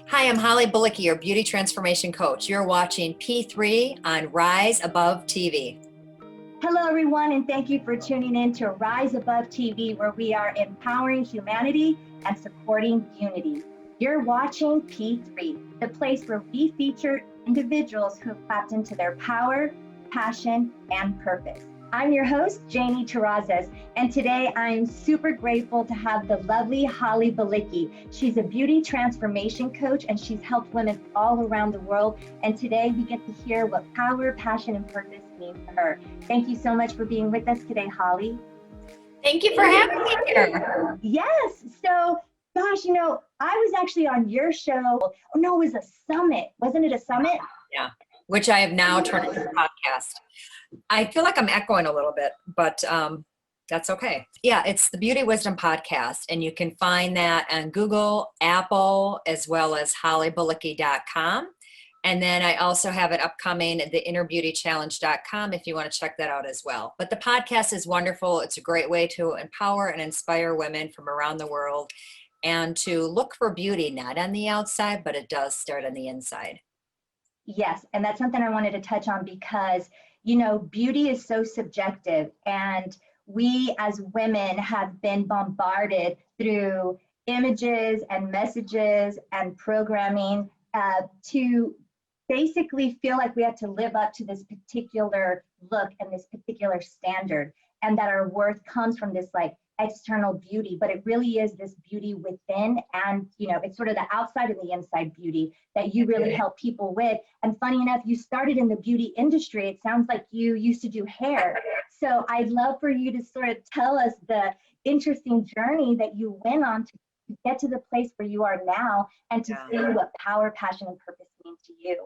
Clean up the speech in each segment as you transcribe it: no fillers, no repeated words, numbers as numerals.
Hi, I'm Holly Bilicki, your beauty transformation coach. You're watching P3 on Rise Above TV. Hello, everyone, and thank you for tuning in to Rise Above TV, where we are empowering humanity and supporting unity. You're watching P3, the place where we feature individuals who have tapped into their power, passion, and purpose. I'm your host, Janiethemindfulness, and today I'm super grateful to have the lovely Holly Bilicki. She's a beauty transformation coach, and she's helped women all around the world. And today we get to hear what power, passion, and purpose mean to her. Thank you so much for being with us today, Holly. Thank you for having me here. Yes. So, gosh, I was actually on your show. Oh, no, it was a summit. Wasn't it a summit? Yeah, which I have now turned into a podcast. I feel like I'm echoing a little bit, but that's okay. Yeah, it's the Beauty Wisdom Podcast, and you can find that on Google, Apple, as well as hollybilicki.com. And then I also have it upcoming, the innerbeautychallenge.com, if you want to check that out as well. But the podcast is wonderful. It's a great way to empower and inspire women from around the world and to look for beauty, not on the outside, but it does start on the inside. Yes, and that's something I wanted to touch on because, beauty is so subjective, and we as women have been bombarded through images and messages and programming to basically feel like we have to live up to this particular look and this particular standard, and that our worth comes from this like external beauty, but it really is this beauty within, and it's sort of the outside and the inside beauty that you really help people with. And funny enough, you started in the beauty industry. It sounds like you used to do hair. So I'd love for you to sort of tell us the interesting journey that you went on to get to the place where you are now, and to see what power, passion, and purpose mean to you.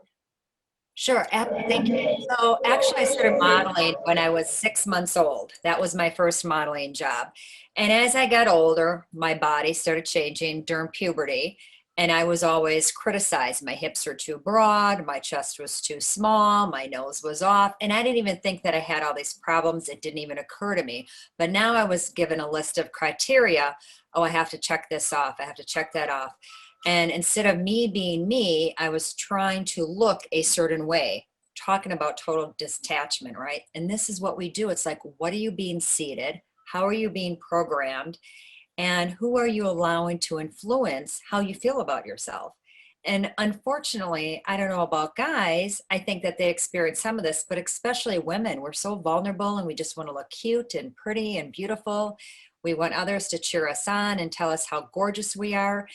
Sure. Thank you. So actually, I started modeling when I was 6 months old. That was my first modeling job. And as I got older, my body started changing during puberty. And I was always criticized. My hips were too broad. My chest was too small. My nose was off. And I didn't even think that I had all these problems. It didn't even occur to me. But now I was given a list of criteria. Oh, I have to check this off. I have to check that off. And instead of me being me, I was trying to look a certain way, talking about total detachment, right? And this is what we do. It's like, what are you being seeded? How are you being programmed? And who are you allowing to influence how you feel about yourself? And unfortunately, I don't know about guys, I think that they experience some of this, but especially women, we're so vulnerable and we just want to look cute and pretty and beautiful. We want others to cheer us on and tell us how gorgeous we are.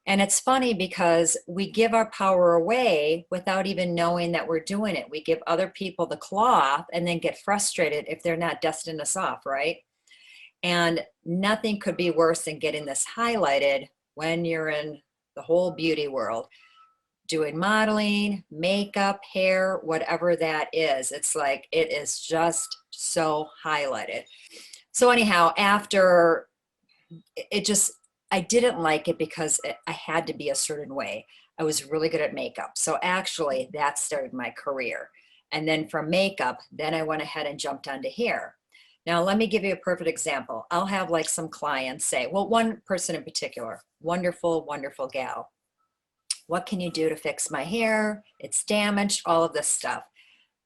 And it's funny because we give our power away without even knowing that we're doing it. We give other people the cloth and then get frustrated if they're not dusting us off, right? And nothing could be worse than getting this highlighted when you're in the whole beauty world, doing modeling, makeup, hair, whatever that is. It's like, it is just so highlighted. So anyhow, after it just, I didn't like it because I had to be a certain way. I was really good at makeup. So actually that started my career. And then from makeup, then I went ahead and jumped onto hair. Now, let me give you a perfect example. I'll have like some clients say, well, one person in particular, wonderful, wonderful gal. What can you do to fix my hair? It's damaged, all of this stuff.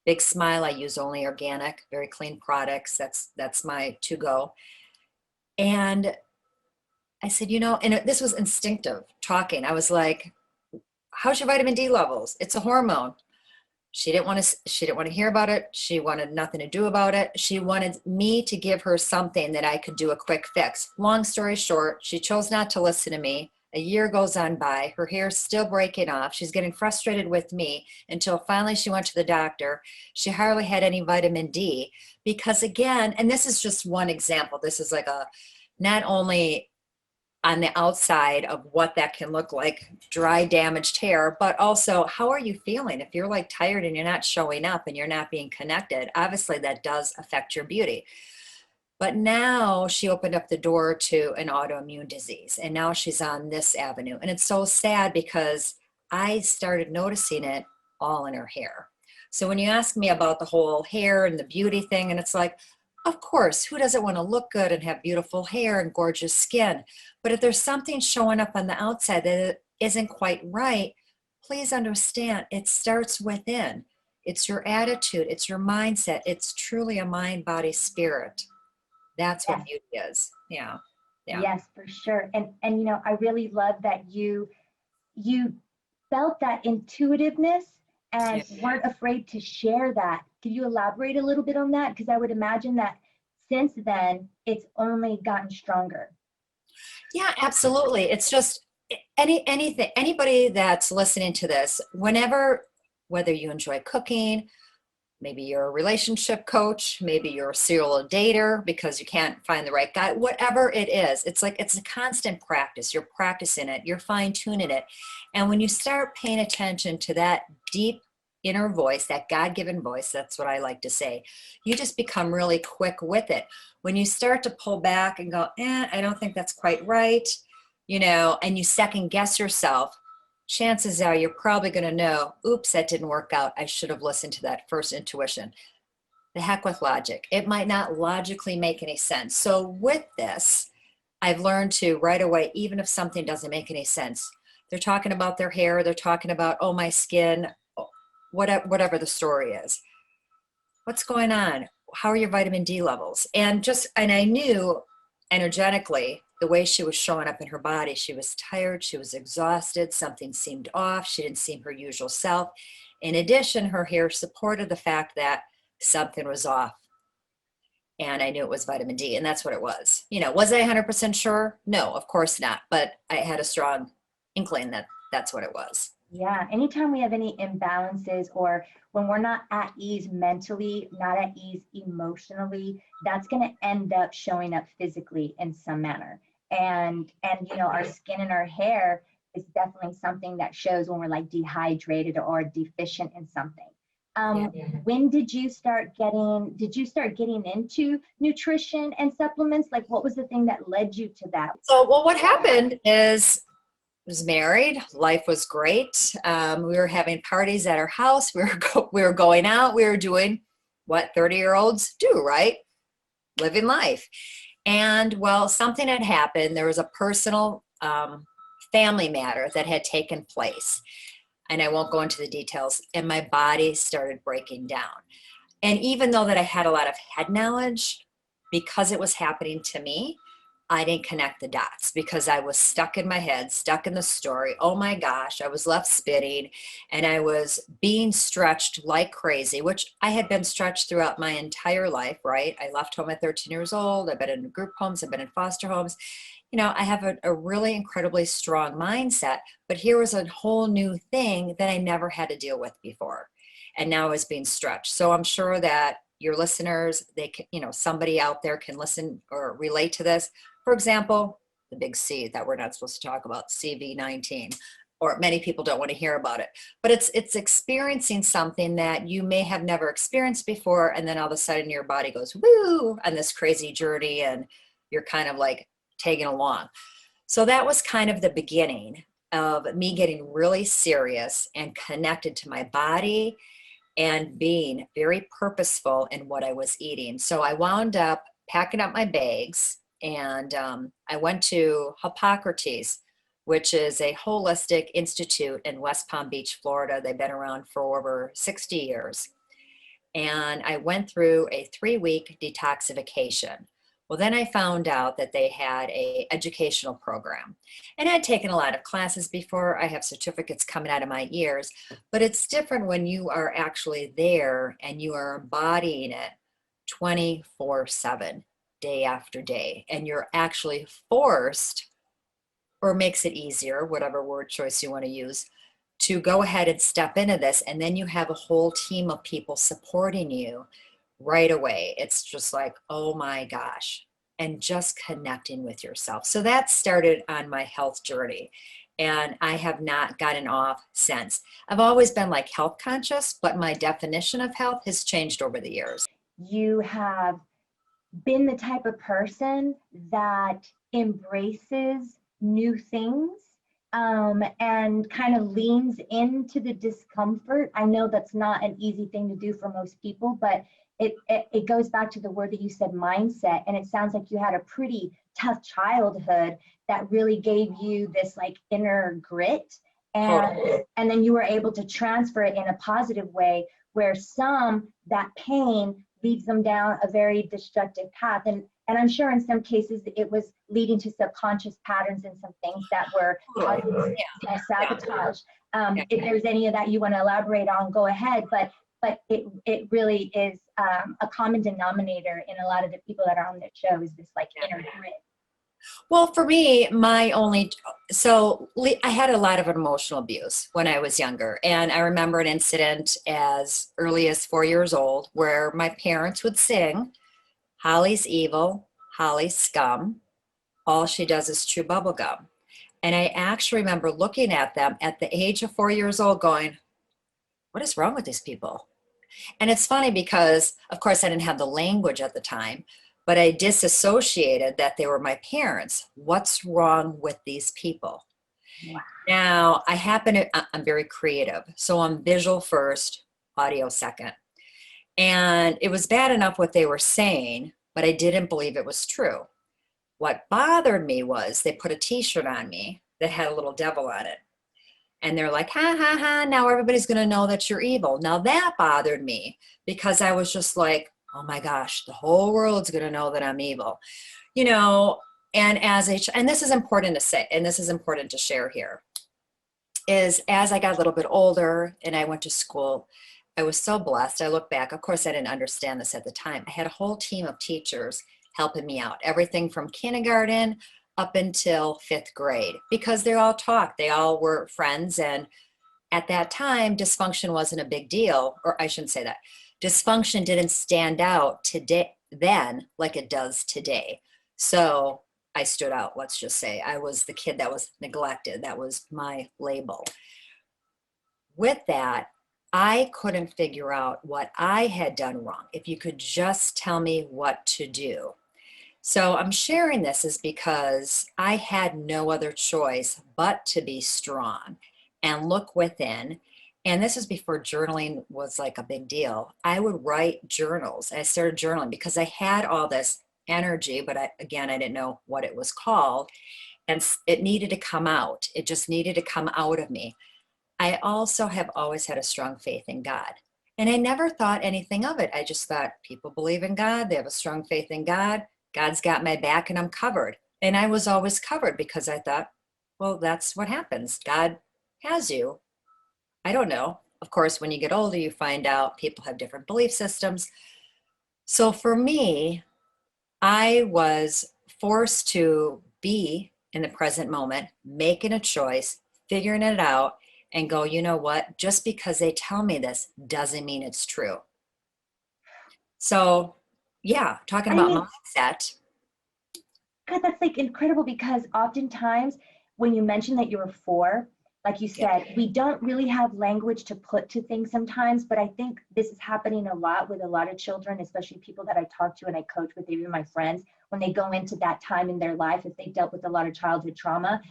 Big smile, I use only organic, very clean products. That's my to-go. And I said, and this was instinctive talking. I was like, how's your vitamin D levels? It's a hormone. She didn't want to hear about it. She wanted nothing to do about it. She wanted me to give her something that I could do a quick fix. Long story short, she chose not to listen to me. A year goes on by. Her hair's still breaking off. She's getting frustrated with me until finally she went to the doctor. She hardly had any vitamin D because, again, and this is just one example. This is like not only on the outside of what that can look like, dry, damaged hair, but also how are you feeling? If you're like tired and you're not showing up and you're not being connected, obviously that does affect your beauty. But now she opened up the door to an autoimmune disease, and now she's on this avenue. And it's so sad because I started noticing it all in her hair. So when you ask me about the whole hair and the beauty thing, and it's like, of course, who doesn't want to look good and have beautiful hair and gorgeous skin? But if there's something showing up on the outside that isn't quite right, please understand it starts within. It's your attitude, it's your mindset. It's truly a mind, body, spirit. That's what Yes. beauty is. Yeah. Yeah. Yes, for sure. And you know, I really love that you felt that intuitiveness Yeah. and weren't afraid to share that. Could you elaborate a little bit on that? Because I would imagine that since then it's only gotten stronger. Yeah, absolutely. It's just anything, anybody that's listening to this, whenever, whether you enjoy cooking, maybe you're a relationship coach, maybe you're a serial dater because you can't find the right guy, whatever it is, it's like it's a constant practice. You're practicing it, you're fine tuning it. And when you start paying attention to that deep inner voice, that God-given voice, that's what I like to say, you just become really quick with it. When you start to pull back and go, I don't think that's quite right, and you second guess yourself, chances are you're probably going to know, oops, that didn't work out. I should have listened to that first intuition. The heck with logic. It might not logically make any sense. So with this, I've learned to right away, even if something doesn't make any sense, they're talking about their hair, they're talking about, oh, my skin, whatever the story is. What's going on? How are your vitamin D levels? And I knew energetically the way she was showing up in her body. She was tired, she was exhausted, something seemed off, she didn't seem her usual self. In addition, her hair supported the fact that something was off. And I knew it was vitamin D, and that's what it was. Was I 100% sure? No, of course not. But I had a strong inkling that that's what it was. Yeah, anytime we have any imbalances or when we're not at ease mentally, not at ease emotionally, that's going to end up showing up physically in some manner. And you know, our skin and our hair is definitely something that shows when we're like dehydrated or deficient in something. Yeah. When did you start getting into nutrition and supplements? Like what was the thing that led you to that? So, well, what happened is was married. Life was great. We were having parties at our house. We were going out. We were doing what 30-year-olds do, right? Living life. And well, something had happened. There was a personal family matter that had taken place. And I won't go into the details. And my body started breaking down. And even though that I had a lot of head knowledge, because it was happening to me, I didn't connect the dots because I was stuck in my head, stuck in the story. Oh my gosh, I was left spinning and I was being stretched like crazy, which I had been stretched throughout my entire life, right? I left home at 13 years old. I've been in group homes. I've been in foster homes. I have a really incredibly strong mindset, but here was a whole new thing that I never had to deal with before. And now is being stretched. So I'm sure that your listeners, they can, somebody out there can listen or relate to this. For example, the big C that we're not supposed to talk about, CV-19, or many people don't want to hear about it, but it's experiencing something that you may have never experienced before. And then all of a sudden your body goes, woo, on this crazy journey. And you're kind of like tagging along. So that was kind of the beginning of me getting really serious and connected to my body and being very purposeful in what I was eating. So I wound up packing up my bags and I went to Hippocrates, which is a holistic institute in West Palm Beach, Florida. They've been around for over 60 years. And I went through a 3-week detoxification. Well, then I found out that they had a educational program. And I'd taken a lot of classes before. I have certificates coming out of my ears, but it's different when you are actually there and you are embodying it 24/7, day after day. And you're actually forced, or makes it easier, whatever word choice you want to use, to go ahead and step into this. And then you have a whole team of people supporting you right away. It's just like, oh my gosh, and just connecting with yourself. So that started on my health journey. And I have not gotten off since. I've always been like health conscious, but my definition of health has changed over the years. You have been the type of person that embraces new things and kind of leans into the discomfort. I know that's not an easy thing to do for most people, but it goes back to the word that you said, mindset. And it sounds like you had a pretty tough childhood that really gave you this like inner grit, Totally. and then you were able to transfer it in a positive way, where some, that pain leads them down a very destructive path. And I'm sure in some cases it was leading to subconscious patterns and some things that were causing Totally. Yeah. sabotage. Yeah. If there's any of that you want to elaborate on, go ahead. But it really is a common denominator in a lot of the people that are on this show, is this like inner grit. Well, for me, I had a lot of emotional abuse when I was younger. And I remember an incident as early as 4 years old where my parents would sing, "Holly's evil, Holly's scum. All she does is chew bubble gum." And I actually remember looking at them at the age of 4 years old going, what is wrong with these people? And it's funny because, of course, I didn't have the language at the time, but I disassociated that they were my parents. What's wrong with these people? Wow. Now, I'm very creative. So I'm visual first, audio second. And it was bad enough what they were saying, but I didn't believe it was true. What bothered me was they put a t-shirt on me that had a little devil on it. And they're like, ha, ha, ha, now everybody's going to know that you're evil. Now that bothered me because I was just like, oh my gosh, the whole world's going to know that I'm evil, you know. And and this is important to say, and this is important to share here, is as I got a little bit older and I went to school, I was so blessed. I look back, of course, I didn't understand this at the time. I had a whole team of teachers helping me out, everything from kindergarten up until 5th grade, because they all talked, they all were friends. And at that time, dysfunction wasn't a big deal, or I shouldn't say that. Dysfunction didn't stand out today then like it does today. So I stood out, let's just say. I was the kid that was neglected. That was my label. With that, I couldn't figure out what I had done wrong. If you could just tell me what to do. So I'm sharing this is because I had no other choice but to be strong and look within. And this is before journaling was like a big deal. I would write journals. I started journaling because I had all this energy, but I didn't know what it was called. And it needed to come out. It just needed to come out of me. I also have always had a strong faith in God. And I never thought anything of it. I just thought people believe in God. They have a strong faith in God. God's got my back and I'm covered. And I was always covered because I thought, well, that's what happens. God has you. I don't know. Of course, when you get older, you find out people have different belief systems. So for me, I was forced to be in the present moment, making a choice, figuring it out, and go, you know what? Just because they tell me this doesn't mean it's true. So, yeah, talking I about mean, mindset. God, that's like incredible, because oftentimes when you mention that you were 4, like you Yeah. said, we don't really have language to put to things sometimes, but I think this is happening a lot with a lot of children, especially people that I talk to and I coach with, even my friends, when they go into that time in their life, if they dealt with a lot of childhood trauma.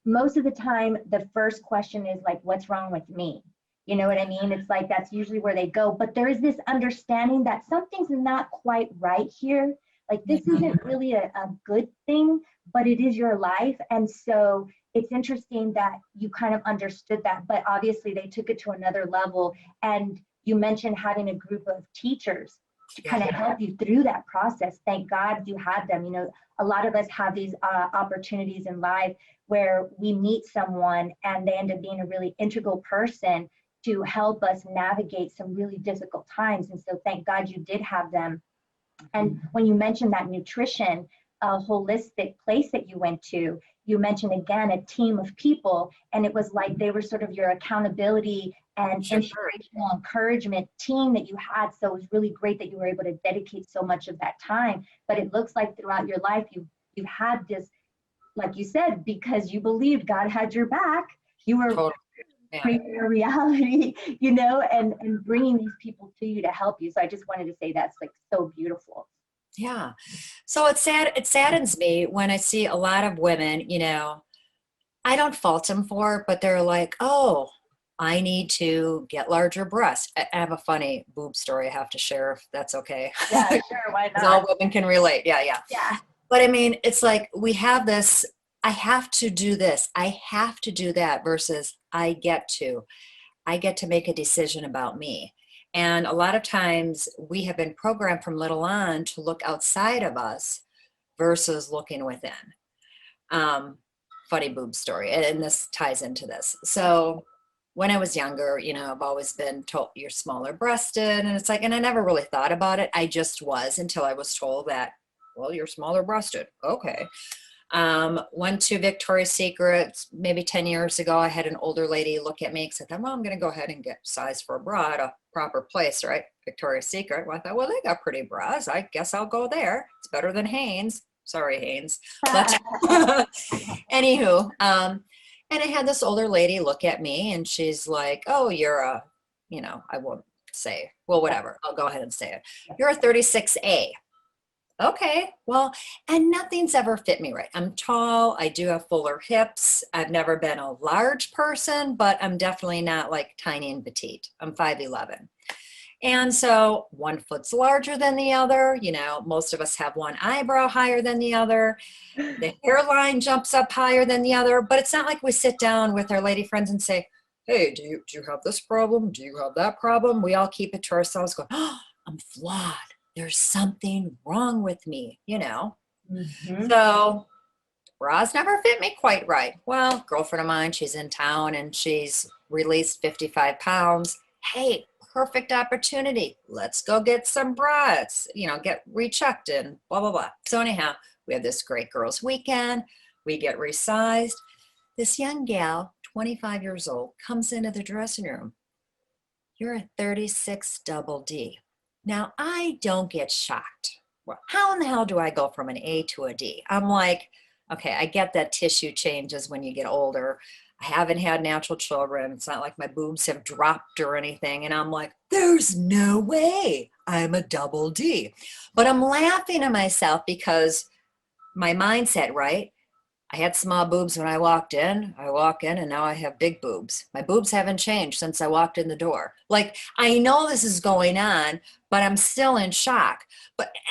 Most of the time, the first question is like, what's wrong with me? You know what I mean? It's like, that's usually where they go. But there is this understanding that something's not quite right here. Like, this isn't really a good thing, but it is your life. And so it's interesting that you kind of understood that, but obviously they took it to another level. And you mentioned having a group of teachers to kind of help you through that process. Thank God you had them. You know, a lot of us have these opportunities in life where we meet someone and they end up being a really integral person to help us navigate some really difficult times. And so thank God you did have them. And when you mentioned that nutrition, a holistic place that you went to, you mentioned again a team of people, and it was like they were sort of your accountability and inspirational encouragement team that you had. So it was really great that you were able to dedicate so much of that time. But it looks like throughout your life, you've had this, like you said, because you believed God had your back, you were Totally. creating your reality, you know, and bringing these people to you to help you. So I just wanted to say that's like so beautiful. Yeah. So it saddens me when I see a lot of women, you know, I don't fault them for it, but they're like, oh, I need to get larger breasts. I have a funny boob story I have to share if that's okay. Yeah, sure, why 'Cause all not? women can relate. Yeah, yeah. Yeah. But I mean, it's like we have this, I have to do this, I have to do that versus I get to make a decision about me. And a lot of times we have been programmed from little on to look outside of us versus looking within. Um, Funny boob story, and this ties into this. So when I was younger, I've always been told you're smaller breasted, and it's like, and I never really thought about it. I just was until I was told that, well, you're smaller breasted. Okay. Went to Victoria's Secret maybe 10 years ago. I had an older lady look at me because I thought, well, I'm going to go ahead and get size for a bra at a proper place, right? Victoria's Secret. Well, I thought, well, they got pretty bras. I guess I'll go there. It's better than Hanes. Sorry, Hanes. But anywho, and I had this older lady look at me and she's like, oh, you're a, I won't say, well, whatever. I'll go ahead and say it. You're a 36A. Okay, well, and nothing's ever fit me right. I'm tall, I do have fuller hips. I've never been a large person, but I'm definitely not like tiny and petite. I'm 5'11". And so one foot's larger than the other. Most of us have one eyebrow higher than the other. The hairline jumps up higher than the other, but it's not like we sit down with our lady friends and say, hey, do you have this problem? Do you have that problem? We all keep it to ourselves going, oh, I'm flawed. There's something wrong with me, Mm-hmm. So bras never fit me quite right. Well, girlfriend of mine, she's in town and she's released 55 pounds. Hey, perfect opportunity. Let's go get some bras, get rechecked and blah, blah, blah. So anyhow, we have this great girls weekend. We get resized. This young gal, 25 years old, comes into the dressing room. You're a 36 double D. Now, I don't get shocked. Well, how in the hell do I go from an A to a D? I'm like, okay, I get that tissue changes when you get older. I haven't had natural children. It's not like my boobs have dropped or anything. And I'm like, there's no way I'm a double D. But I'm laughing at myself because my mindset, right? I had small boobs when I walked in. I walk in and now I have big boobs. My boobs haven't changed since I walked in the door. Like, I know this is going on, but I'm still in shock.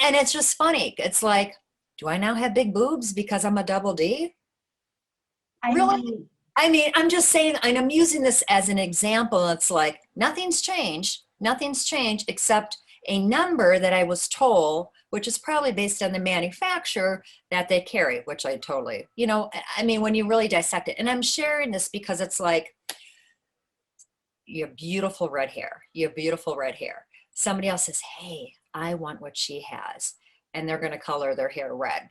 And it's just funny. It's like, do I now have big boobs because I'm a double D? I Really? mean, I mean, I'm just saying, and I'm using this as an example. It's like, nothing's changed. Nothing's changed except a number that I was told, which is probably based on the manufacturer that they carry, which I totally, I mean, when you really dissect it. And I'm sharing this because it's like, you have beautiful red hair. You have beautiful red hair. Somebody else says, hey, I want what she has. And they're going to color their hair red.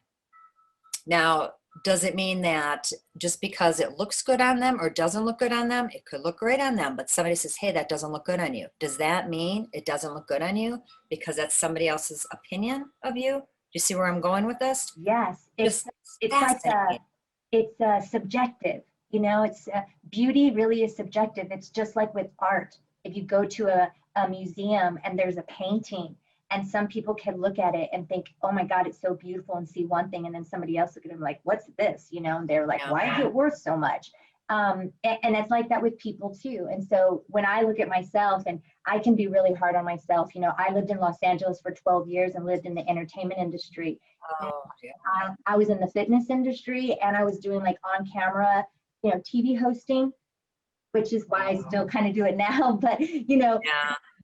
Now, does it mean that just because it looks good on them or doesn't look good on them? It could look great on them, but somebody says, hey, that doesn't look good on you. Does that mean it doesn't look good on you because that's somebody else's opinion of you? Do you see where I'm going with this? yes, Just it's like fascinating. it's subjective. It's beauty really is subjective. It's just like with art. If you go to a museum and there's a painting, and some people can look at it and think, oh my God, it's so beautiful, and see one thing, and then somebody else look at them like, what's this? And they're like, Yeah. why is it worth so much? And it's like that with people too. And so when I look at myself, and I can be really hard on myself, I lived in Los Angeles for 12 years and lived in the entertainment industry. Oh, yeah. I was in the fitness industry, and I was doing like on camera, TV hosting, which is why I still kind of do it now. But, Yeah.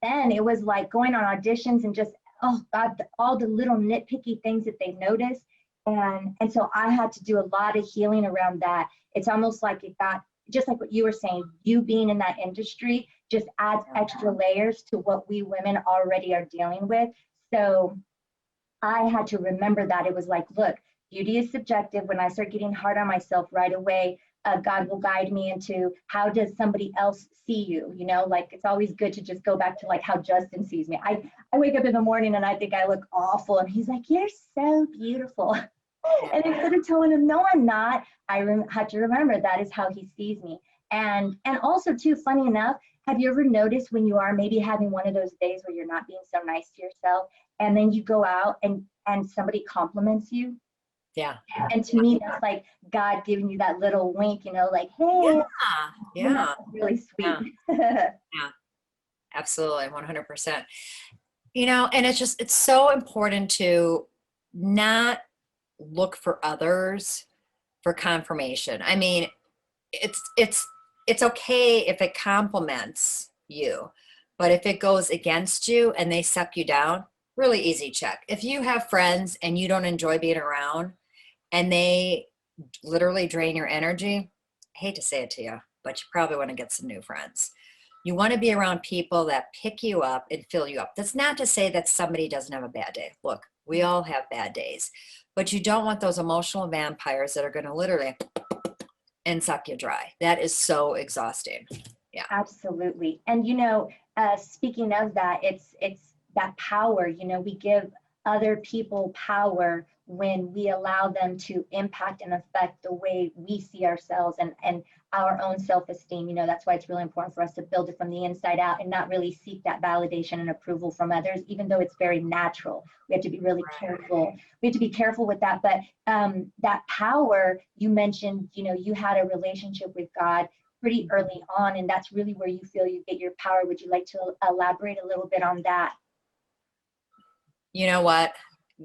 then it was like going on auditions and just, oh God, all the little nitpicky things that they noticed. And so I had to do a lot of healing around that. It's almost like it got, just like what you were saying, you being in that industry just adds extra layers to what we women already are dealing with. So I had to remember that. It was like, look, beauty is subjective. When I start getting hard on myself right away, God will guide me into how does somebody else see you? Like it's always good to just go back to like how Justin sees me. I wake up in the morning and I think I look awful, and he's like, you're so beautiful. And instead of telling him, no, I'm not, I had to remember that is how he sees me. And also too, funny enough, have you ever noticed when you are maybe having one of those days where you're not being so nice to yourself, and then you go out and somebody compliments you? Yeah. And to me, that's like God giving you that little wink, like, hey, Yeah. really sweet. Yeah. Yeah. Absolutely. 100%. And it's so important to not look for others for confirmation. I mean, it's okay if it compliments you, but if it goes against you and they suck you down, really easy check. If you have friends and you don't enjoy being around and they literally drain your energy, I hate to say it to you, but you probably want to get some new friends. You want to be around people that pick you up and fill you up. That's not to say that somebody doesn't have a bad day. Look, we all have bad days, but you don't want those emotional vampires that are going to literally and suck you dry. That is so exhausting. Yeah. Absolutely. And speaking of that, it's that power. We give other people power when we allow them to impact and affect the way we see ourselves and our own self-esteem. That's why it's really important for us to build it from the inside out and not really seek that validation and approval from others, even though it's very natural. We have to be really careful. We have to be careful with that. But that power, you mentioned, you had a relationship with God pretty early on, and that's really where you feel you get your power. Would you like to elaborate a little bit on that? You know what?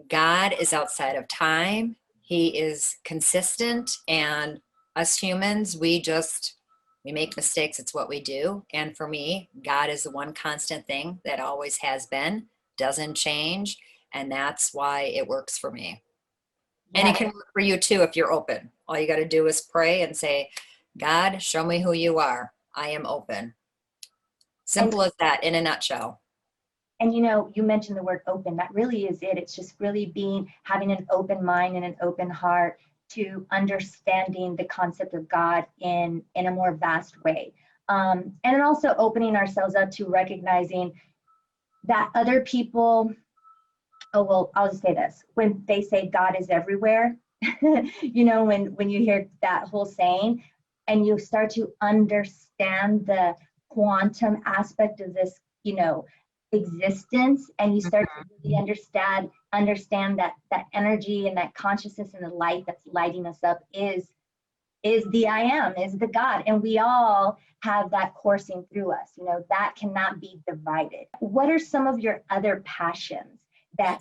God is outside of time. He is consistent, and us humans, we make mistakes. It's what we do. And for me, God is the one constant thing that always has been, doesn't change. And that's why it works for me. Yeah. And it can work for you too if you're open. All you got to do is pray and say, God, show me who you are. I am open. Simple as that in a nutshell. And you mentioned the word open. That really is it. It's just really having an open mind and an open heart to understanding the concept of God in a more vast way. And then also opening ourselves up to recognizing that other people, I'll just say this. When they say God is everywhere, when you hear that whole saying and you start to understand the quantum aspect of this, existence, and you start to really understand that energy and that consciousness and the light that's lighting us up is the I am, is the God, and we all have that coursing through us. That cannot be divided. What are some of your other passions that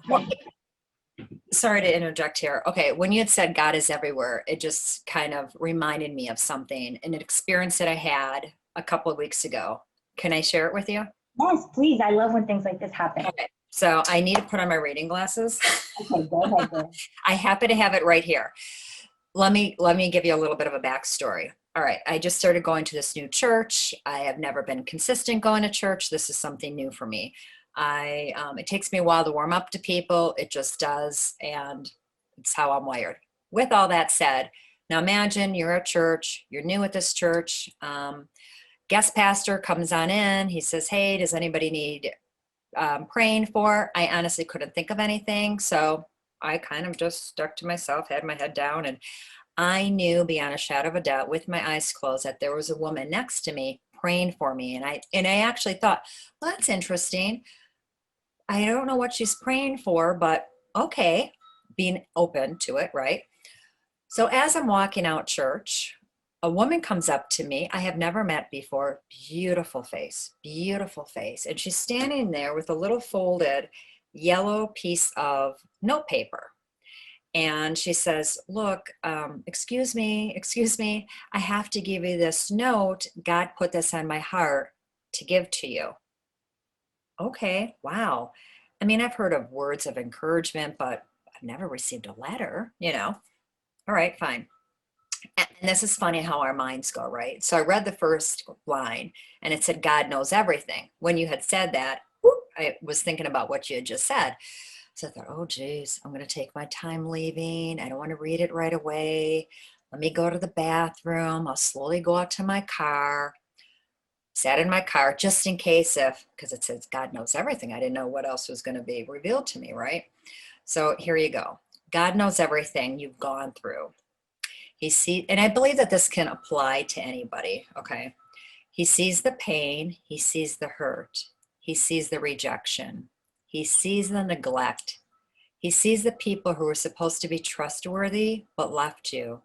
Sorry to interject here. Okay, when you had said God is everywhere, it just kind of reminded me of something, an experience that I had a couple of weeks ago. Can I share it with you? Yes, please. I love when things like this happen. Okay, so I need to put on my reading glasses. Okay, go ahead. I happen to have it right here. Let me give you a little bit of a backstory. All right, I just started going to this new church. I have never been consistent going to church. This is something new for me. It takes me a while to warm up to people. It just does, and it's how I'm wired. With all that said, now imagine you're at church, you're new at this church. Guest pastor comes on in. He says, "Hey, does anybody need praying for?" I honestly couldn't think of anything, so I kind of just stuck to myself, had my head down, and I knew beyond a shadow of a doubt, with my eyes closed, that there was a woman next to me praying for me, and I actually thought, well, that's interesting. I don't know what she's praying for, but okay, being open to it, right? So as I'm walking out church, a woman comes up to me I have never met before, beautiful face, and she's standing there with a little folded yellow piece of notepaper. And she says, "Look, excuse me, I have to give you this note. God put this on my heart to give to you." Okay, wow. I mean, I've heard of words of encouragement, but I've never received a letter, All right, fine. And this is funny how our minds go, right? So I read the first line and it said, God knows everything. When you had said that, whoop, I was thinking about what you had just said. So I thought, oh, geez, I'm going to take my time leaving. I don't want to read it right away. Let me go to the bathroom. I'll slowly go out to my car. Sat in my car just in case because it says God knows everything. I didn't know what else was going to be revealed to me, right? So here you go. God knows everything you've gone through. He sees, and I believe that this can apply to anybody, okay? He sees the pain. He sees the hurt. He sees the rejection. He sees the neglect. He sees the people who were supposed to be trustworthy but left you.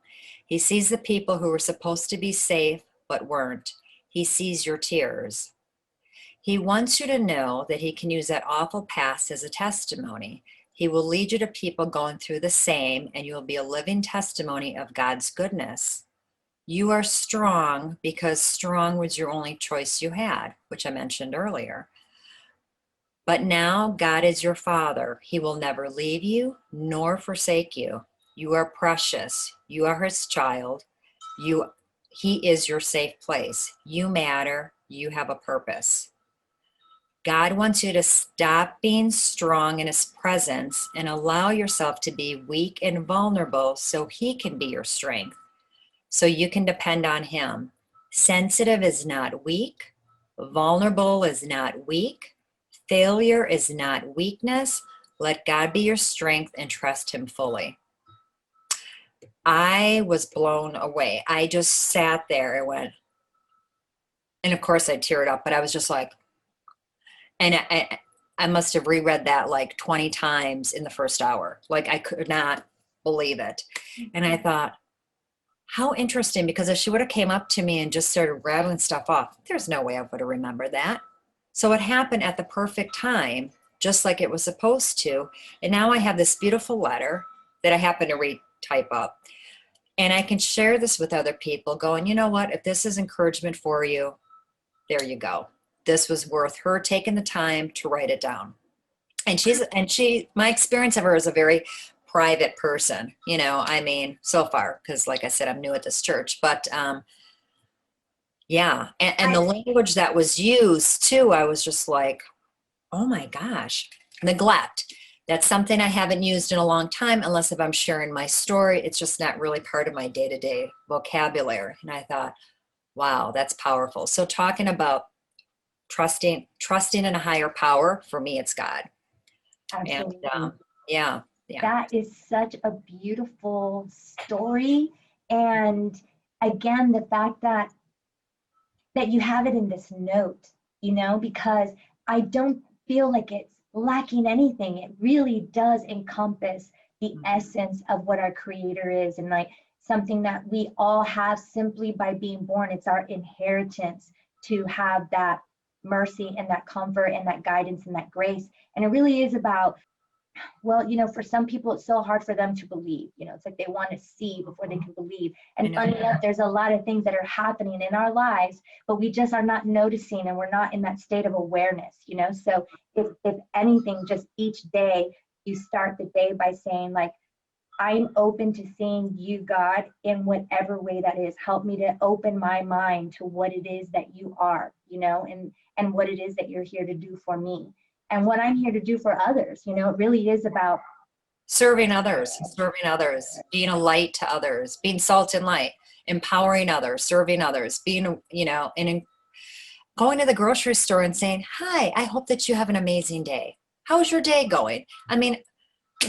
He sees the people who were supposed to be safe but weren't. He sees your tears. He wants you to know that he can use that awful past as a testimony. He will lead you to people going through the same, and you will be a living testimony of God's goodness. You are strong because strong was your only choice you had, which I mentioned earlier. But now God is your Father. He will never leave you nor forsake you. You are precious. You are his child. He is your safe place. You matter. You have a purpose. God wants you to stop being strong in his presence and allow yourself to be weak and vulnerable so he can be your strength, so you can depend on him. Sensitive is not weak. Vulnerable is not weak. Failure is not weakness. Let God be your strength and trust him fully. I was blown away. I just sat there and went, and of course I teared up, but I was just like, and I must have reread that like 20 times in the first hour. Like I could not believe it. And I thought, how interesting, because if she would have came up to me and just started rattling stuff off, there's no way I would have remembered that. So it happened at the perfect time, just like it was supposed to. And now I have this beautiful letter that I happen to retype up. And I can share this with other people going, you know what, if this is encouragement for you, there you go. This was worth her taking the time to write it down. And my experience of her is a very private person, I mean, so far, because like I said, I'm new at this church, but yeah. And the language that was used too, I was just like, oh my gosh, neglect. That's something I haven't used in a long time, unless if I'm sharing my story, it's just not really part of my day-to-day vocabulary. And I thought, wow, that's powerful. So talking about trusting in a higher power, for me, it's God. Absolutely. And yeah. That is such a beautiful story. And again, the fact that you have it in this note, because I don't feel like it's lacking anything. It really does encompass the essence of what our creator is, and like something that we all have simply by being born. It's our inheritance to have that mercy and that comfort and that guidance and that grace. And it really is about, well, for some people, it's so hard for them to believe. It's like they want to see before they can believe. And funny enough, there's a lot of things that are happening in our lives, but we just are not noticing, and we're not in that state of awareness, So if anything, just each day you start the day by saying, like, I'm open to seeing you, God, in whatever way that is. Help me to open my mind to what it is that you are, and what it is that you're here to do for me. And what I'm here to do for others, it really is about serving others, being a light to others, being salt and light, empowering others, serving others, being, and going to the grocery store and saying, hi, I hope that you have an amazing day. How's your day going? I mean,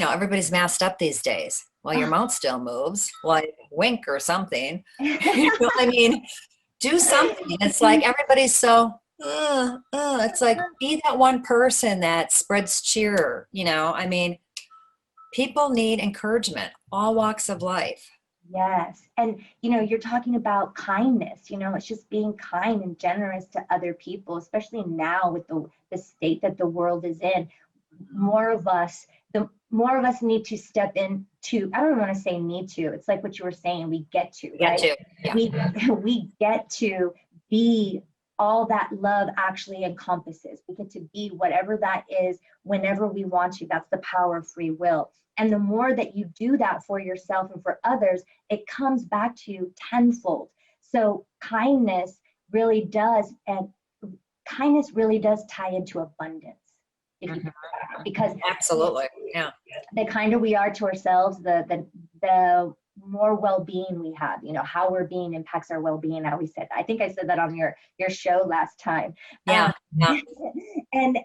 everybody's masked up these days. Well, your mouth still moves, like wink or something. I mean, do something. It's like everybody's so, it's like, be that one person that spreads cheer, I mean, people need encouragement, all walks of life. Yes. And, you're talking about kindness, it's just being kind and generous to other people, especially now with the state that the world is in. More of us need to step into, I don't want to say need to, it's like what you were saying, we get to, right? Yeah. We get to be all that love actually encompasses. We get to be whatever that is whenever we want to. That's the power of free will. And the more that you do that for yourself and for others, it comes back to you tenfold. So kindness really does tie into abundance. Because absolutely, yeah, the kinder we are to ourselves, the more well-being we have. How we're being impacts our well-being. I think I said that on your show last time. Yeah. And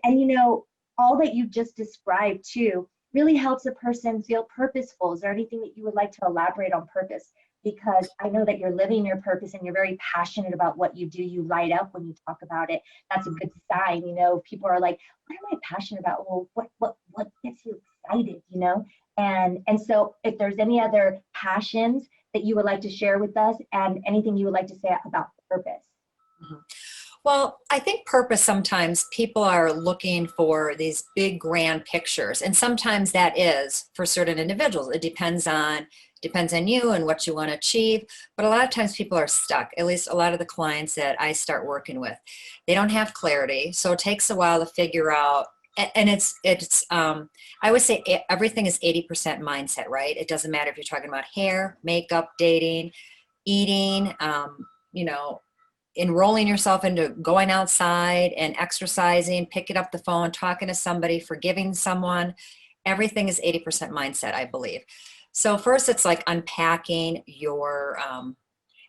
all that you just described too really helps a person feel purposeful. Is there anything that you would like to elaborate on purpose? Because I know that you're living your purpose and you're very passionate about what you do. You light up when you talk about it. That's a good sign. People are like, what am I passionate about? Well, what gets you excited, And so if there's any other passions that you would like to share with us, and anything you would like to say about purpose. Well, I think purpose, sometimes people are looking for these big grand pictures, and sometimes that is for certain individuals. It depends on you and what you want to achieve, but a lot of times people are stuck. At least a lot of the clients that I start working with, they don't have clarity, so it takes a while to figure out. And I would say everything is 80% mindset, right? It doesn't matter if you're talking about hair, makeup, dating, eating, you know, enrolling yourself into going outside and exercising, picking up the phone, talking to somebody, forgiving someone. Everything is 80% mindset, I believe. So first it's like unpacking your,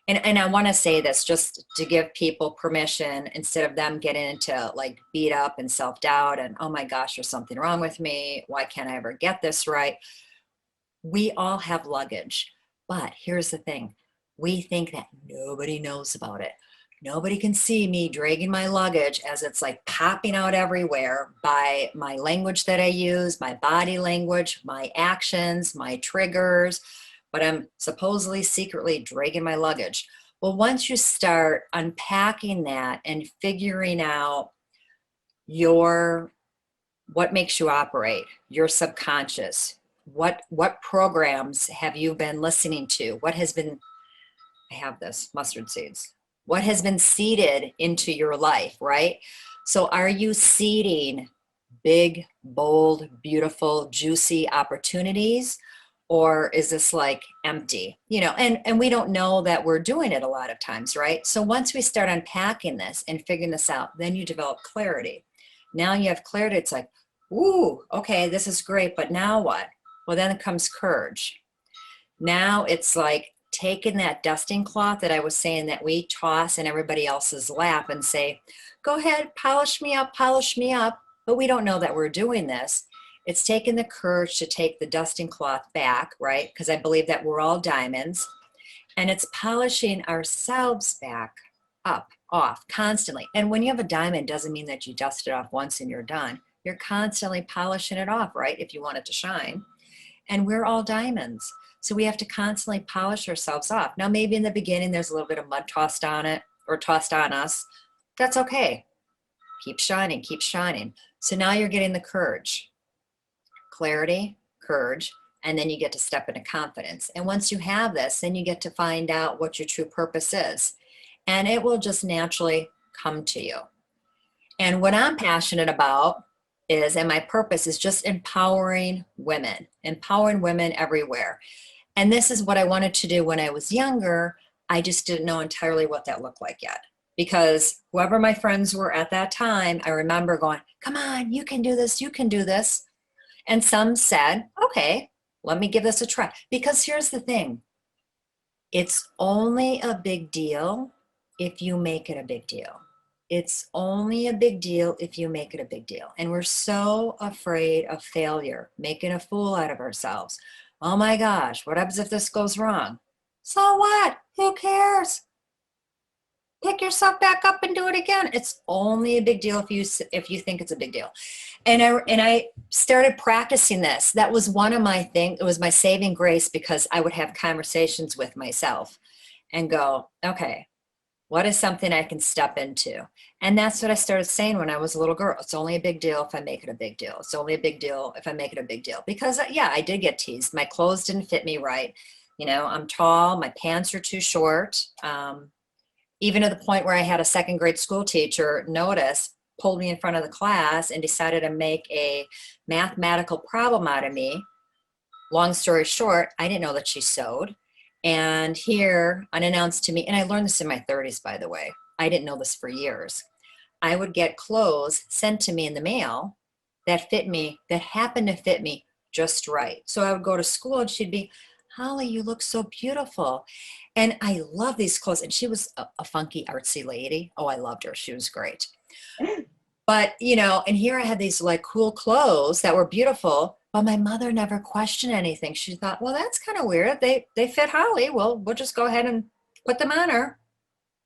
and I want to say this just to give people permission, instead of them getting into like beat up and self-doubt and, oh my gosh, there's something wrong with me. Why can't I ever get this right? We all have luggage, but here's the thing. We think that nobody knows about it. Nobody can see me dragging my luggage as it's like popping out everywhere by my language that I use, my body language, my actions, my triggers, but I'm supposedly secretly dragging my luggage. Well, once you start unpacking that and figuring out what makes you operate, your subconscious, what programs have you been listening to? What has been, I have this, mustard seeds. What has been seeded into your life, right? So are you seeding big, bold, beautiful, juicy opportunities? Or is this like empty? You know, and we don't know that we're doing it a lot of times, right? So once we start unpacking this and figuring this out, then you develop clarity. Now you have clarity. It's like, ooh, okay, this is great, but now what? Well, then comes courage. Now it's like taking that dusting cloth that I was saying that we toss in everybody else's lap and say, go ahead, polish me up, polish me up. But we don't know that we're doing this. It's taking the courage to take the dusting cloth back, right? Because I believe that we're all diamonds. And it's polishing ourselves back up, off, constantly. And when you have a diamond, doesn't mean that you dust it off once and you're done. You're constantly polishing it off, right? If you want it to shine. And we're all diamonds. So we have to constantly polish ourselves off. Now, maybe in the beginning, there's a little bit of mud tossed on it or tossed on us. That's okay. Keep shining, keep shining. So now you're getting the courage, clarity, courage, and then you get to step into confidence. And once you have this, then you get to find out what your true purpose is. And it will just naturally come to you. And what I'm passionate about is, and my purpose is just empowering women everywhere. And this is what I wanted to do when I was younger. I just didn't know entirely what that looked like yet. Because whoever my friends were at that time, I remember going, come on, you can do this, you can do this. And some said, okay, let me give this a try. Because here's the thing. It's only a big deal if you make it a big deal. It's only a big deal if you make it a big deal. And we're so afraid of failure, making a fool out of ourselves. Oh my gosh, what happens if this goes wrong? So what? Who cares? Pick yourself back up and do it again. It's only a big deal if you think it's a big deal. And I started practicing this. That was one of my things. It was my saving grace, because I would have conversations with myself and go, okay, what is something I can step into? And that's what I started saying when I was a little girl. It's only a big deal if I make it a big deal. It's only a big deal if I make it a big deal. Because yeah, I did get teased. My clothes didn't fit me right. You know, I'm tall, my pants are too short. Even to the point where I had a second grade school teacher notice, pulled me in front of the class and decided to make a mathematical problem out of me. Long story short, I didn't know that she sewed. And here, unannounced to me, and I learned this in my 30s, by the way. I didn't know this for years. I would get clothes sent to me in the mail that fit me, that happened to fit me just right. So I would go to school and she'd be, Holly, you look so beautiful. And I love these clothes. And she was a funky, artsy lady. Oh, I loved her. She was great. But, you know, and here I had these like cool clothes that were beautiful, but my mother never questioned anything. She thought, well, that's kind of weird. They fit Holly. Well, we'll just go ahead and put them on her.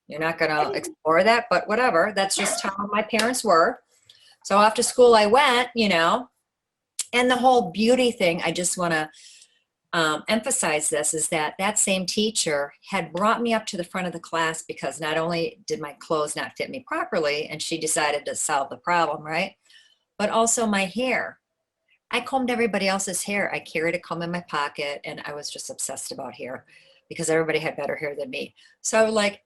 You're not going to explore that, but whatever. That's just how my parents were. So after school I went, you know, and the whole beauty thing, I just want to emphasize this is that that same teacher had brought me up to the front of the class because not only did my clothes not fit me properly, and she decided to solve the problem, right? But also my hair. I combed everybody else's hair. I carried a comb in my pocket, and I was just obsessed about hair because everybody had better hair than me. So I was like,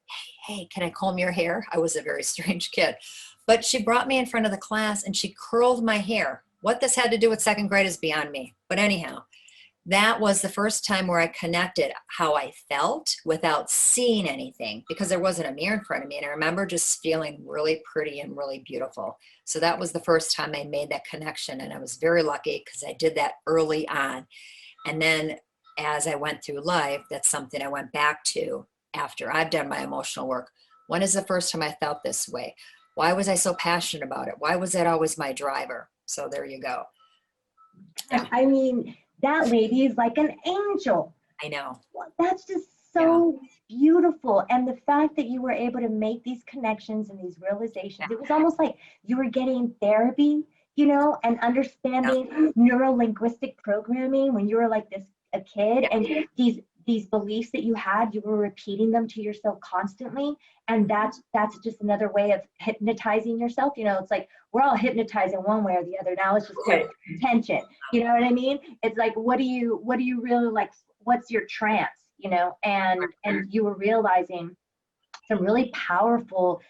hey, can I comb your hair? I was a very strange kid. But she brought me in front of the class and she curled my hair. What this had to do with second grade is beyond me. But anyhow, that was the first time where I connected how I felt without seeing anything because there wasn't a mirror in front of me. And I remember just feeling really pretty and really beautiful. So that was the first time I made that connection. And I was very lucky because I did that early on. And then as I went through life, that's something I went back to after I've done my emotional work. When is the first time I felt this way? Why was I so passionate about it? Why was that always my driver? So there you go. Yeah. I mean, that lady is like an angel. I know. That's just so beautiful. And the fact that you were able to make these connections and these realizations, it was almost like you were getting therapy, and understanding neuro-linguistic programming when you were like a kid, and these beliefs that you had, you were repeating them to yourself constantly. And that's just another way of hypnotizing yourself. It's like we're all hypnotized in one way or the other. Now it's just attention. You know what I mean? It's like, what do you really like? What's your trance? And you were realizing some really powerful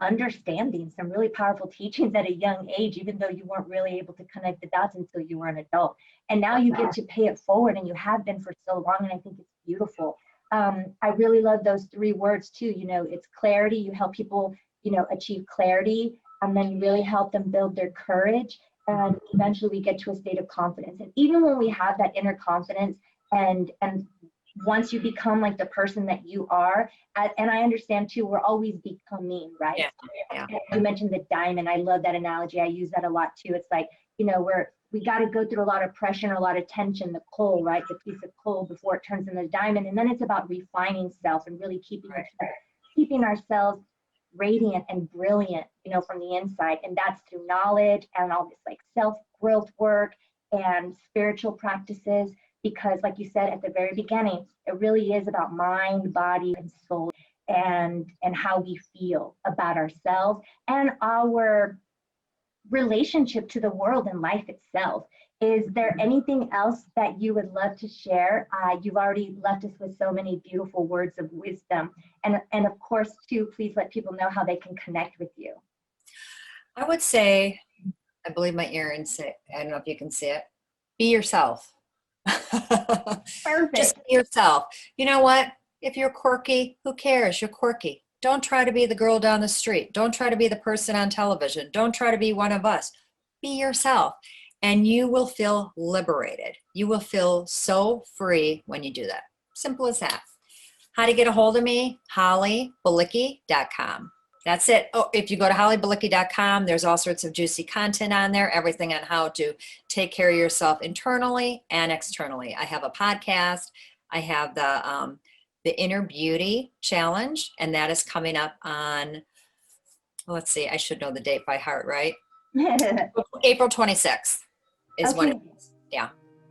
understanding, some really powerful teachings at a young age, even though you weren't really able to connect the dots until you were an adult. And now you get to pay it forward, and you have been for so long, and I think it's beautiful. I really love those 3 words too. It's clarity. You help people, achieve clarity, and then you really help them build their courage. And eventually we get to a state of confidence. And even when we have that inner confidence, and once you become like the person that you are, and I understand too, we're always becoming, right? Yeah. You mentioned the diamond. I love that analogy. I use that a lot too. It's like, we got to go through a lot of pressure and a lot of tension, the coal, right? The piece of coal before it turns into a diamond. And then it's about refining self and really keeping ourselves radiant and brilliant, from the inside. And that's through knowledge and all this like self-growth work and spiritual practices. Because like you said at the very beginning, it really is about mind, body, and soul, and how we feel about ourselves and our relationship to the world and life itself. Is there anything else that you would love to share? You've already left us with so many beautiful words of wisdom. And of course, too, please let people know how they can connect with you. I would say, I believe my earrings say, I don't know if you can see it, be yourself. Perfect. Just be yourself. You know what? If you're quirky, who cares? You're quirky. Don't try to be the girl down the street. Don't try to be the person on television. Don't try to be one of us. Be yourself, and you will feel liberated. You will feel so free when you do that. Simple as that. How to get a hold of me? HollyBilicki.com. That's it. Oh, if you go to HollyBilicki.com, there's all sorts of juicy content on there, everything on how to take care of yourself internally and externally. I have a podcast. I have the Inner Beauty Challenge, and that is coming up on, let's see, I should know the date by heart, right? April 26th is when it is. Yeah.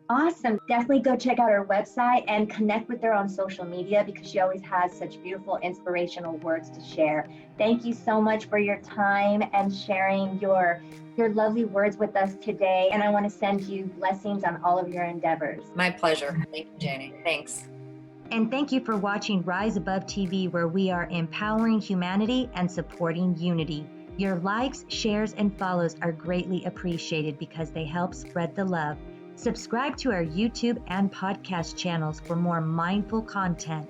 Awesome. Definitely go check out her website and connect with her on social media, because she always has such beautiful, inspirational words to share. Thank you so much for your time and sharing your lovely words with us today. And I want to send you blessings on all of your endeavors. My pleasure. Thank you, Janie. Thanks. And thank you for watching Rise Above TV, where we are empowering humanity and supporting unity. Your likes, shares, and follows are greatly appreciated because they help spread the love. Subscribe to our YouTube and podcast channels for more mindful content.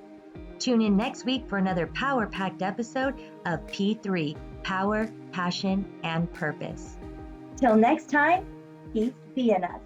Tune in next week for another power-packed episode of P3, Power, Passion, and Purpose. Till next time, peace be in us.